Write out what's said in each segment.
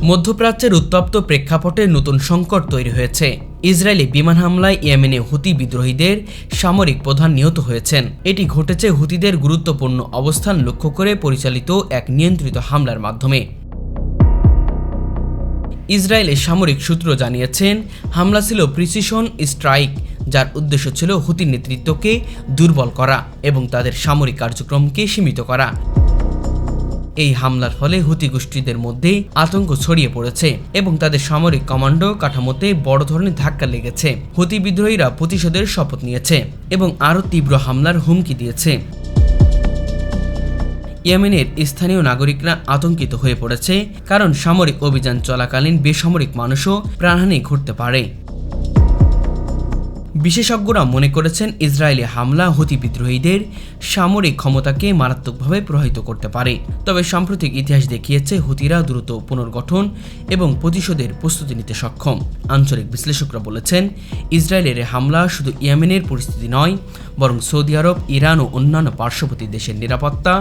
মধ্যপ্রাচ্যের উত্তপ্ত প্রেক্ষাপটে নতুন সংকট তৈরি হয়েছে। ইসরায়েলি বিমান হামলায় ইয়েমেনে হুতি বিদ্রোহীদের সামরিক প্রধান নিহত হয়েছেন। এটি ঘটেছে হুতিদের গুরুত্বপূর্ণ অবস্থান লক্ষ্য করে পরিচালিত এক নিয়ন্ত্রিত হামলার মাধ্যমে। ইসরায়েলের সামরিক সূত্র জানিয়েছেন, হামলা ছিল প্রিসিশন স্ট্রাইক, যার উদ্দেশ্য ছিল হুতি নেতৃত্বকে দুর্বল করা এবং তাদের সামরিক কার্যক্রমকে সীমিত করা। এই হামলার ফলে হুতি গোষ্ঠীদের মধ্যে আতঙ্ক ছড়িয়ে পড়েছে এবং তাদের সামরিক কমান্ডো কাঠামোতে বড় ধরনের ধাক্কা লেগেছে। হুতি বিদ্রোহীরা প্রতিশোধের শপথ নিয়েছে এবং আরও তীব্র হামলার হুমকি দিয়েছে। ইয়েমেনের স্থানীয় নাগরিকরা আতঙ্কিত হয়ে পড়েছে, কারণ সামরিক অভিযান চলাকালীন বেসামরিক মানুষও প্রাণহানি ঘটতে পারে। বিশেষজ্ঞরা মনে করেছেন, ইসরায়েলি হামলা হুতি বিদ্রোহীদের সামরিক ক্ষমতাকে মারাত্মকভাবে প্রভাবিত করতে পারে। তবে সাম্প্রতিক ইতিহাস দেখিয়েছে হুতিরা দ্রুত পুনর্গঠন এবং প্রতিশোধের প্রস্তুতি নিতে সক্ষম। আঞ্চলিক বিশ্লেষকরা বলেছেন, ইসরায়েলের হামলা শুধু ইয়েমেনের পরিস্থিতি নয়, বরং সৌদি আরব, ইরান ও অন্যান্য পার্শ্ববর্তী দেশের নিরাপত্তা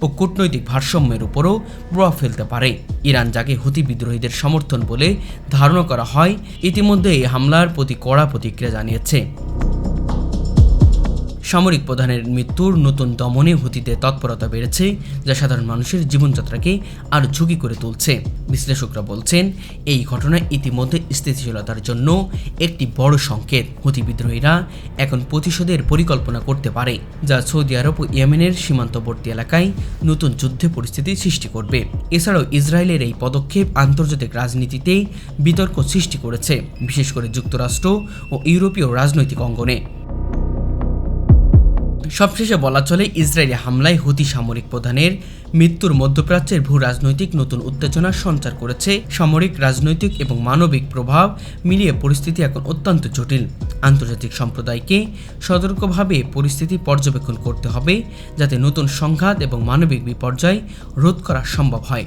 ও কূটনৈতিক ভারসাম্যের উপরও প্রভাব ফেলতে পারে। ইরান, যাকে হুতি বিদ্রোহীদের সমর্থন বলে ধারণা করা হয়, ইতিমধ্যে এই হামলার প্রতি কড়া প্রতিক্রিয়া জানিয়েছে। সামরিক প্রধানের মৃত্যুর নতুন দমনে হুতিদের তৎপরতা বেড়েছে, যা সাধারণ মানুষের জীবনযাত্রাকে আরও ঝুঁকি করে তুলছে। বিশ্লেষকরা বলছেন, এই ঘটনা ইতিমধ্যে স্থিতিশীলতার জন্য একটি বড় সংকেত। হুতি বিদ্রোহীরা এখন প্রতিশোধের পরিকল্পনা করতে পারে, যা সৌদি আরব ও ইয়েমেনের সীমান্তবর্তী এলাকায় নতুন যুদ্ধের পরিস্থিতি সৃষ্টি করবে। এছাড়াও ইসরায়েলের এই পদক্ষেপ আন্তর্জাতিক রাজনীতিতে বিতর্ক সৃষ্টি করেছে, বিশেষ করে যুক্তরাষ্ট্র ও ইউরোপীয় রাজনৈতিক অঙ্গনে। সবশেষে বলা চলে, ইসরায়েলি হামলায় হুতি সামরিক প্রধানের মৃত্যুর মধ্যপ্রাচ্যের ভূ রাজনৈতিক নতুন উত্তেজনার সঞ্চার করেছে। সামরিক, রাজনৈতিক এবং মানবিক প্রভাব মিলিয়ে পরিস্থিতি এখন অত্যন্ত জটিল। আন্তর্জাতিক সম্প্রদায়কে সতর্কভাবে পরিস্থিতি পর্যবেক্ষণ করতে হবে, যাতে নতুন সংঘাত এবং মানবিক বিপর্যয় রোধ করা সম্ভব হয়।